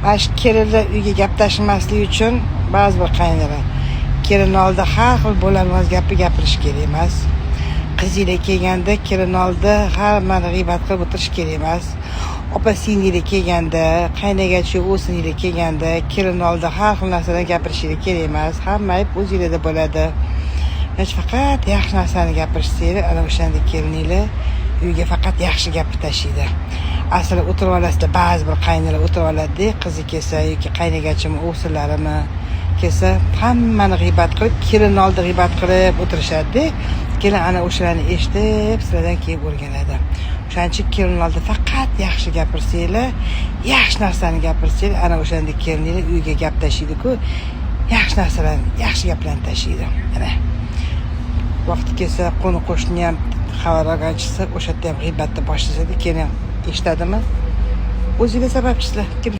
Mana shu kelinlar uyga gaplashmaslik uchun ba'zi bir qaynalar kelin oldida har xil bo'lmas gapni gapirish kerak emas. Qizinglar kelganda kelin oldida hammani g'iybat qilib o'tirish kerak emas. Opa singillar kelganda, qaynagachi o'singlar kelganda kelin oldida har xil narsadan gapirishingiz kerak emas. Hamma ayb o'zingizda bo'ladi. Faqat yaxshi narsani gapirishsangiz, ana o'shanda kelininglar uyga faqat yaxshi gapni tashiydi. Aslida o'tirib olasizlar, ba'zi bir qaynalar o'tirib oladi, qizi kelsa yoki qaynagachimi, o'g'sillarimi kelsa, hammani g'iybat qilib, kelin oldida g'iybat qilib o'tirishadi. Kelin ana o'shalarni eshitib, sizlardan keyin o'rganadi. O'shaning uchun kelin oldida faqat yaxshi gapirsanglar, yaxshi narsani gapirsanglar, ana o'shanda kelininglar uyga gap tashiydi-ku, yaxshi narsalarni, yaxshi gaplarni tashiydi. Ana vaqti kelsa, qo'ni qo'shni ham xabar olganchisi o'sha yerda ham g'iybatni boshlasa, keyin eshitadimi? O'zingizlar sababchisizlar.